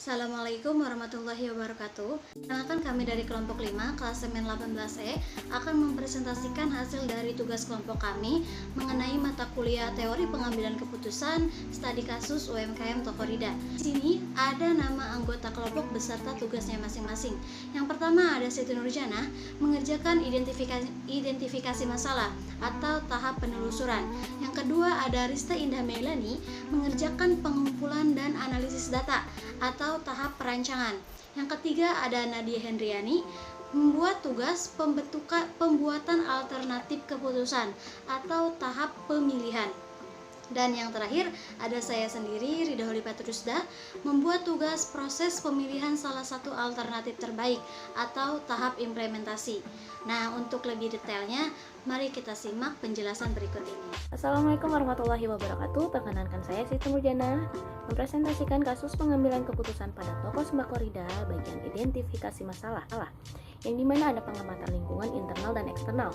Assalamualaikum warahmatullahi wabarakatuh. Perkenalkan, kami dari kelompok 5 kelas semen 18E akan mempresentasikan hasil dari tugas kelompok kami mengenai mata kuliah teori pengambilan keputusan studi kasus UMKM Tokorida. Di sini ada nama anggota kelompok beserta tugasnya masing-masing. Yang pertama ada Siti Nurjana mengerjakan identifikasi masalah atau tahap penelusuran. Yang kedua ada Rista Indah Melani mengerjakan pengumpulan dan analisis data atau tahap perancangan. Yang ketiga ada Nadia Hendriani membuat tugas pembuatan alternatif keputusan atau tahap pemilihan. Dan yang terakhir ada saya sendiri, Rida Holipa Trusda, membuat tugas proses pemilihan salah satu alternatif terbaik atau tahap implementasi. Nah, untuk lebih detailnya, mari kita simak penjelasan berikut ini. Assalamualaikum warahmatullahi wabarakatuh. Perkenalkan, saya Siti Nurjana mempresentasikan kasus pengambilan keputusan pada toko sembako Rida bagian identifikasi masalah, yang dimana ada pengamatan lingkungan internal dan eksternal.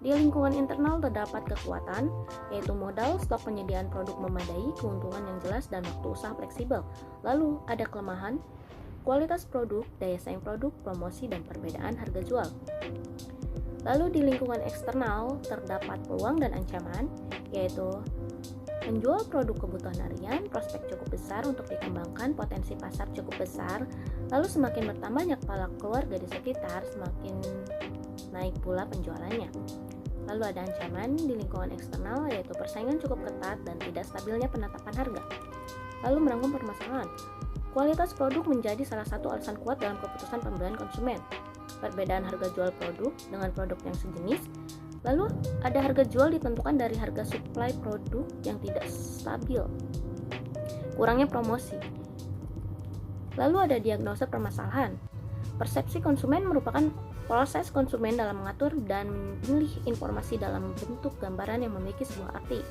Di lingkungan internal terdapat kekuatan, yaitu modal, stok penyediaan produk memadai, keuntungan yang jelas, dan waktu usaha fleksibel. Lalu ada kelemahan, kualitas produk, daya saing produk, promosi, dan perbedaan harga jual. Lalu di lingkungan eksternal terdapat peluang dan ancaman, yaitu menjual produk kebutuhan harian, prospek cukup besar untuk dikembangkan, potensi pasar cukup besar, lalu semakin bertambahnya kepala keluarga di sekitar, semakin naik pula penjualannya. Lalu ada ancaman di lingkungan eksternal, yaitu persaingan cukup ketat dan tidak stabilnya penetapan harga. Lalu merangkum permasalahan, kualitas produk menjadi salah satu alasan kuat dalam keputusan pembelian konsumen. Perbedaan harga jual produk dengan produk yang sejenis. Lalu ada harga jual ditentukan dari harga suplai produk yang tidak stabil. Kurangnya promosi. Lalu ada diagnosa permasalahan. Persepsi konsumen merupakan proses konsumen dalam mengatur dan memilih informasi dalam bentuk gambaran yang memiliki sebuah arti.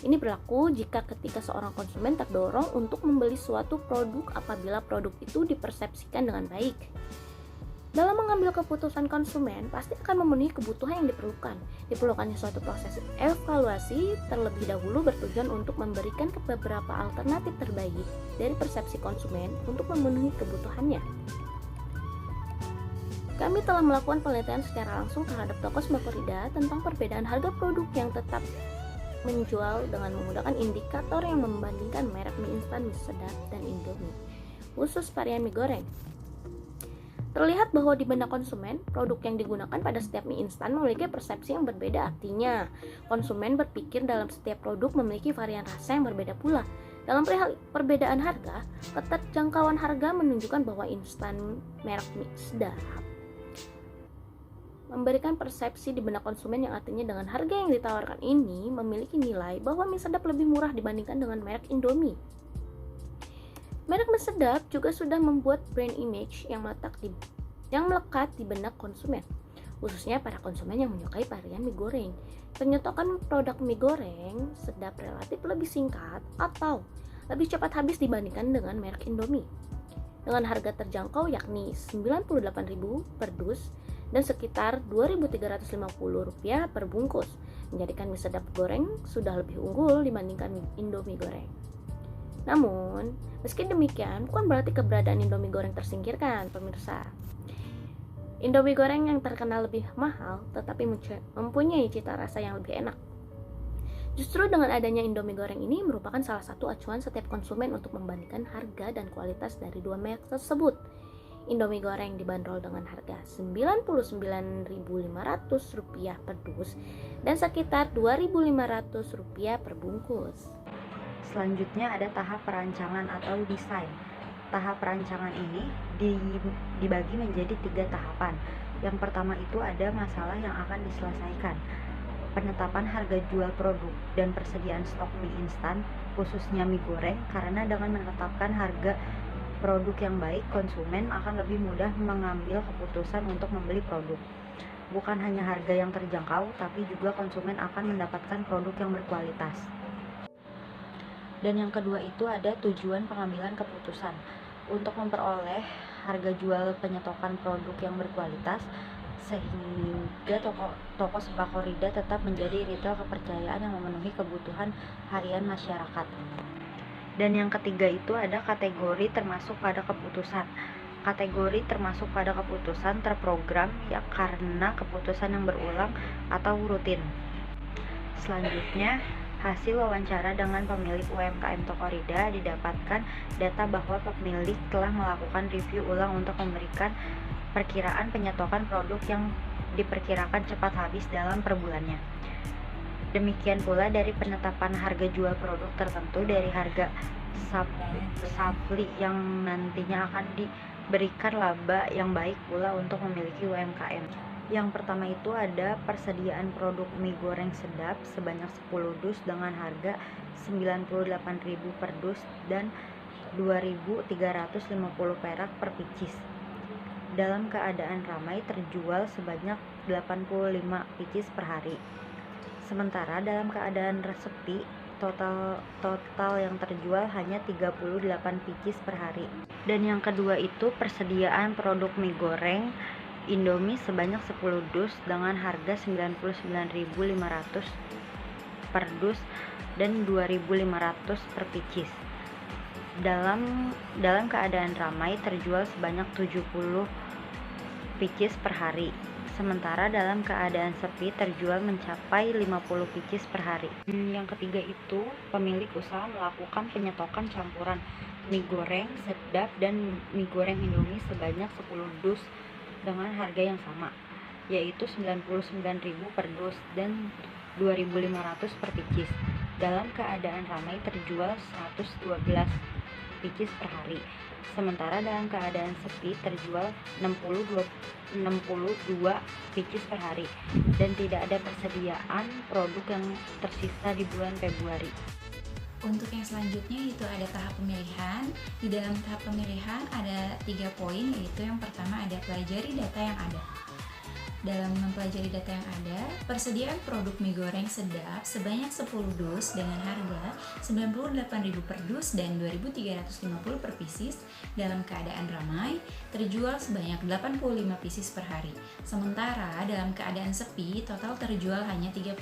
Ini berlaku jika ketika seorang konsumen terdorong untuk membeli suatu produk apabila produk itu dipersepsikan dengan baik. Dalam mengambil keputusan, konsumen pasti akan memenuhi kebutuhan yang diperlukan. Diperlukannya suatu proses evaluasi terlebih dahulu bertujuan untuk memberikan beberapa alternatif terbaik dari persepsi konsumen untuk memenuhi kebutuhannya. Kami telah melakukan penelitian secara langsung terhadap toko sembako Rida tentang perbedaan harga produk yang tetap menjual dengan menggunakan indikator yang membandingkan merek mie instan, mie sedap, dan Indomie, khusus varian mie goreng. Terlihat bahwa di benak konsumen, produk yang digunakan pada setiap mie instan memiliki persepsi yang berbeda. Artinya, konsumen berpikir dalam setiap produk memiliki varian rasa yang berbeda pula. Dalam perihal perbedaan harga, keterjangkauan harga menunjukkan bahwa instan merek mie sedap memberikan persepsi di benak konsumen yang artinya dengan harga yang ditawarkan ini memiliki nilai bahwa mie sedap lebih murah dibandingkan dengan merek Indomie. Merek mie sedap juga sudah membuat brand image yang melekat di benak konsumen, khususnya para konsumen yang menyukai varian mie goreng. Penyetokan produk mie goreng sedap relatif lebih singkat atau lebih cepat habis dibandingkan dengan merek Indomie. Dengan harga terjangkau yakni Rp98.000 per dus dan sekitar Rp2.350 per bungkus, menjadikan mie sedap goreng sudah lebih unggul dibandingkan Indomie goreng. Namun, meski demikian, bukan berarti keberadaan Indomie goreng tersingkirkan, pemirsa. Indomie goreng yang terkenal lebih mahal, tetapi mempunyai cita rasa yang lebih enak. Justru dengan adanya Indomie goreng ini merupakan salah satu acuan setiap konsumen untuk membandingkan harga dan kualitas dari dua merek tersebut. Indomie goreng dibanderol dengan harga Rp99.500 per dus dan sekitar Rp2.500 per bungkus. Selanjutnya ada tahap perancangan atau desain. Tahap perancangan ini dibagi menjadi 3 tahapan. Yang pertama itu ada masalah yang akan diselesaikan. Penetapan harga jual produk dan persediaan stok mie instan, khususnya mie goreng, karena dengan menetapkan harga produk yang baik, konsumen akan lebih mudah mengambil keputusan untuk membeli produk. Bukan hanya harga yang terjangkau, tapi juga konsumen akan mendapatkan produk yang berkualitas. Dan yang kedua itu ada tujuan pengambilan keputusan. Untuk memperoleh harga jual penyetokan produk yang berkualitas, sehingga toko sembako Rida tetap menjadi retail kepercayaan yang memenuhi kebutuhan harian masyarakat. Dan yang ketiga itu ada kategori termasuk pada keputusan. Kategori termasuk pada keputusan terprogram ya karena keputusan yang berulang atau rutin. Selanjutnya, hasil wawancara dengan pemilik UMKM Tokorida didapatkan data bahwa pemilik telah melakukan review ulang untuk memberikan perkiraan penyetokan produk yang diperkirakan cepat habis dalam per bulannya. Demikian pula dari penetapan harga jual produk tertentu dari harga sapli yang nantinya akan diberikan laba yang baik pula untuk memiliki UMKM. Yang pertama itu ada persediaan produk mie goreng sedap sebanyak 10 dus dengan harga 98.000 per dus dan 2.350 perak per picis. Dalam keadaan ramai terjual sebanyak 85 picis per hari. Sementara dalam keadaan sepi, total yang terjual hanya 38 picis per hari. Dan yang kedua itu persediaan produk mie goreng Indomie sebanyak 10 dus dengan harga 99.500 per dus dan 2.500 per picis. Dalam keadaan ramai terjual sebanyak 70 picis per hari. Sementara dalam keadaan sepi terjual mencapai 50 picis per hari. Yang ketiga itu pemilik usaha melakukan penyetokan campuran mie goreng sedap dan mie goreng Indomie sebanyak 10 dus dengan harga yang sama, yaitu 99.000 per dus dan 2.500 per picis. Dalam keadaan ramai terjual 112 picis per hari. Sementara dalam keadaan sepi terjual 62 picis per hari dan tidak ada persediaan produk yang tersisa di bulan Februari. Untuk yang selanjutnya itu ada tahap pemilihan. Di dalam tahap pemilihan ada 3 poin, yaitu yang pertama ada pelajari data yang ada. Dalam mempelajari data yang ada, persediaan produk mie goreng sedap sebanyak 10 dus dengan harga 98.000 per dus dan 2.350 per picis dalam keadaan ramai terjual sebanyak 85 picis per hari. Sementara dalam keadaan sepi total terjual hanya 38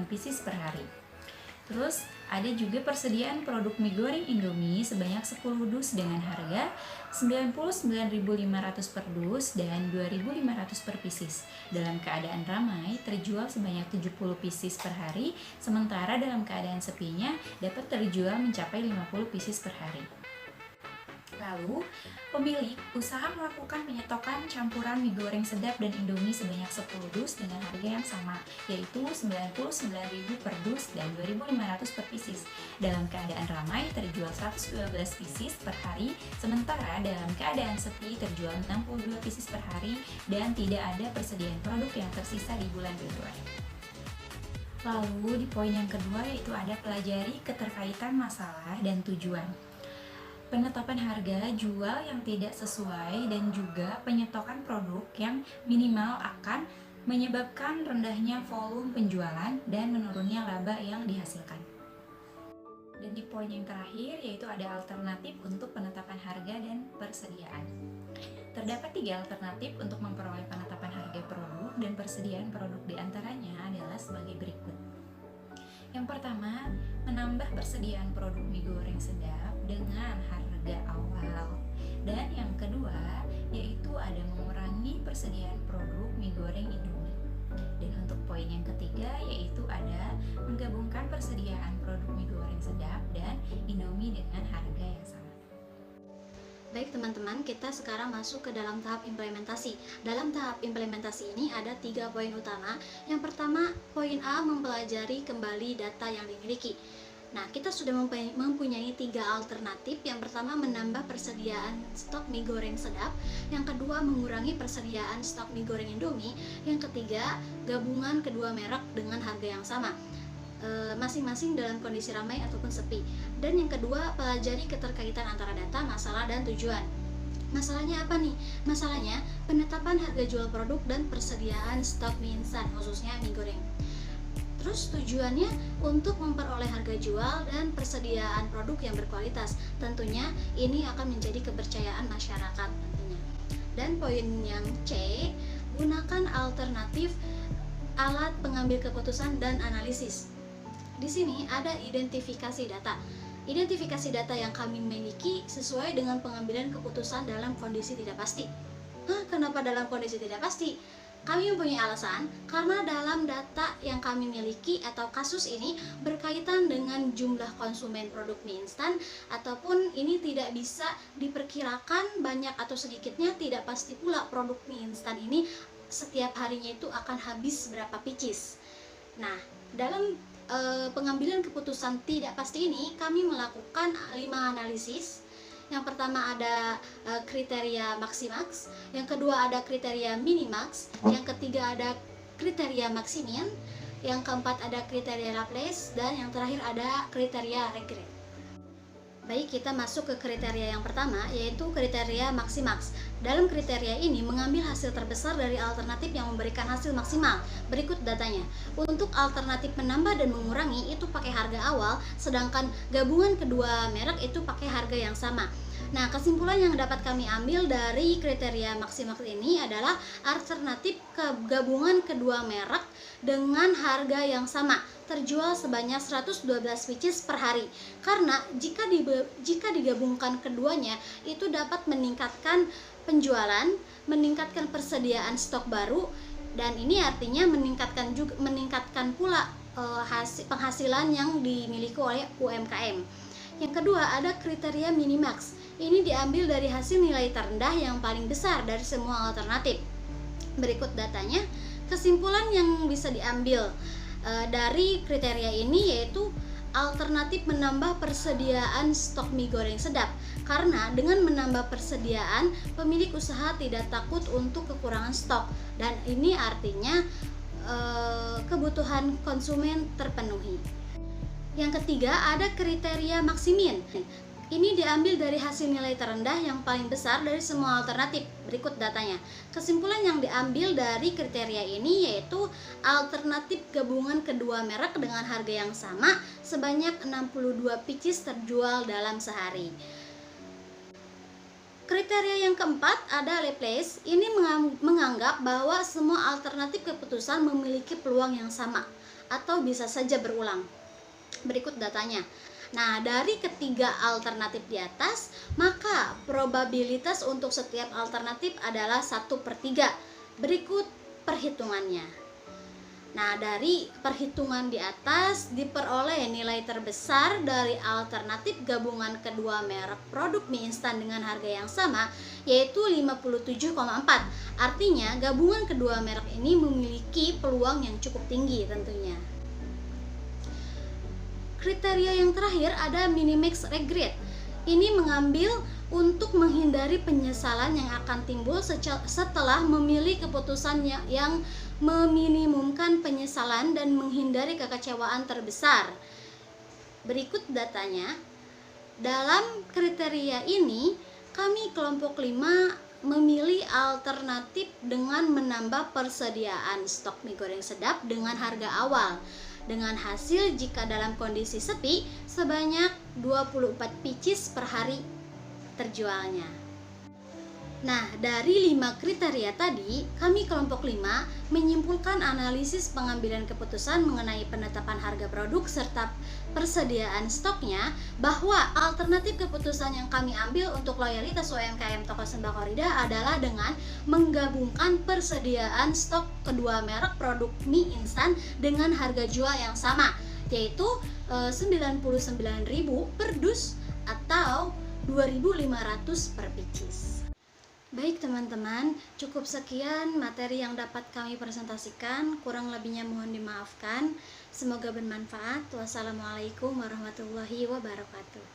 picis per hari. Terus ada juga persediaan produk mie goreng Indomie sebanyak 10 dus dengan harga 99.500 per dus dan 2.500 per picis. Dalam keadaan ramai terjual sebanyak 70 picis per hari, sementara dalam keadaan sepinya dapat terjual mencapai 50 picis per hari. Lalu, pemilik usaha melakukan penyetokan campuran mie goreng sedap dan Indomie sebanyak 10 dus dengan harga yang sama, yaitu 99.000 per dus dan 2.500 per picis. Dalam keadaan ramai terjual 112 picis per hari, sementara dalam keadaan sepi terjual 62 picis per hari dan tidak ada persediaan produk yang tersisa di bulan Februari. Lalu di poin yang kedua yaitu ada pelajari keterkaitan masalah dan tujuan. Penetapan harga jual yang tidak sesuai dan juga penyetokan produk yang minimal akan menyebabkan rendahnya volume penjualan dan menurunnya laba yang dihasilkan. Dan di poin yang terakhir yaitu ada alternatif untuk penetapan harga dan persediaan. Terdapat 3 alternatif untuk memperoleh penetapan harga produk dan persediaan produk, diantaranya adalah sebagai berikut. Yang pertama, menambah persediaan produk mie goreng sedap dengan harga awal. Dan yang kedua, yaitu ada mengurangi persediaan produk mie goreng Indomie. Dan untuk poin yang ketiga, yaitu ada menggabungkan persediaan produk mie goreng sedap dan Indomie dengan harga yang sama. Baik teman-teman, kita sekarang masuk ke dalam tahap implementasi. Dalam tahap implementasi ini ada 3 poin utama. Yang pertama, poin A, mempelajari kembali data yang dimiliki. Nah, kita sudah mempunyai 3 alternatif. Yang pertama, menambah persediaan stok mie goreng sedap. Yang kedua, mengurangi persediaan stok mie goreng Indomie. Yang ketiga, gabungan kedua merek dengan harga yang sama, masing-masing dalam kondisi ramai ataupun sepi. Dan yang kedua, pelajari keterkaitan antara data, masalah, dan tujuan. Masalahnya apa nih? Masalahnya penetapan harga jual produk dan persediaan stok mie instan, khususnya mie goreng. Terus tujuannya untuk memperoleh harga jual dan persediaan produk yang berkualitas. Tentunya ini akan menjadi kepercayaan masyarakat nantinya. Dan poin yang C, gunakan alternatif alat pengambil keputusan dan analisis. Di sini ada identifikasi data. identifikasi data yang kami miliki sesuai dengan pengambilan keputusan dalam kondisi tidak pasti. Kenapa dalam kondisi tidak pasti? Kami mempunyai alasan karena dalam data yang kami miliki atau kasus ini berkaitan dengan jumlah konsumen produk mie instan, ataupun ini tidak bisa diperkirakan banyak atau sedikitnya, tidak pasti pula produk mie instan ini setiap harinya itu akan habis berapa pieces. Nah, dalam pengambilan keputusan tidak pasti ini kami melakukan 5 analisis. Yang pertama ada kriteria maximax, yang kedua ada kriteria minimax, yang ketiga ada kriteria maximin, yang keempat ada kriteria Laplace, dan yang terakhir ada kriteria regret. Baik, kita masuk ke kriteria yang pertama, yaitu kriteria maximax. Dalam kriteria ini mengambil hasil terbesar dari alternatif yang memberikan hasil maksimal. Berikut datanya. Untuk alternatif menambah dan mengurangi itu pakai harga awal, sedangkan gabungan kedua merek itu pakai harga yang sama. Nah, kesimpulan yang dapat kami ambil dari kriteria maksimal ini adalah alternatif gabungan kedua merek dengan harga yang sama terjual sebanyak 112 pieces per hari. Karena jika digabungkan keduanya itu dapat meningkatkan penjualan, meningkatkan persediaan stok baru, dan ini artinya meningkatkan pula penghasilan yang dimiliki oleh UMKM. Yang kedua ada kriteria minimax. Ini diambil dari hasil nilai terendah yang paling besar dari semua alternatif. Berikut datanya. Kesimpulan yang bisa diambil dari kriteria ini yaitu alternatif menambah persediaan stok mie goreng sedap. Karena dengan menambah persediaan, pemilik usaha tidak takut untuk kekurangan stok, dan ini artinya kebutuhan konsumen terpenuhi. Yang ketiga ada kriteria maksimin. Ini diambil dari hasil nilai terendah yang paling besar dari semua alternatif. Berikut datanya. Kesimpulan yang diambil dari kriteria ini yaitu alternatif gabungan kedua merek dengan harga yang sama sebanyak 62 pieces terjual dalam sehari. Kriteria yang keempat ada Laplace. Ini menganggap bahwa semua alternatif keputusan memiliki peluang yang sama atau bisa saja berulang. Berikut datanya. Nah, dari ketiga alternatif di atas, maka probabilitas untuk setiap alternatif adalah 1/3. Berikut perhitungannya. Nah, dari perhitungan di atas diperoleh nilai terbesar dari alternatif gabungan kedua merek produk mie instan dengan harga yang sama, yaitu 57,4. Artinya, gabungan kedua merek ini memiliki peluang yang cukup tinggi tentunya. Kriteria yang terakhir ada minimax regret. Ini mengambil untuk menghindari penyesalan yang akan timbul setelah memilih keputusan yang meminimumkan penyesalan dan menghindari kekecewaan terbesar. Berikut datanya. Dalam kriteria ini, kami kelompok 5 memilih alternatif dengan menambah persediaan stok mie goreng sedap dengan harga awal. Dengan hasil jika dalam kondisi sepi sebanyak 24 pieces per hari terjualnya. Nah, dari 5 kriteria tadi, kami kelompok 5 menyimpulkan analisis pengambilan keputusan mengenai penetapan harga produk serta persediaan stoknya, bahwa alternatif keputusan yang kami ambil untuk loyalitas UMKM Toko Sembako Rida adalah dengan menggabungkan persediaan stok kedua merek produk mie instan dengan harga jual yang sama, yaitu 99.000 per dus atau 2.500 per pieces. Baik teman-teman, cukup sekian materi yang dapat kami presentasikan. Kurang lebihnya mohon dimaafkan. Semoga bermanfaat. Wassalamualaikum warahmatullahi wabarakatuh.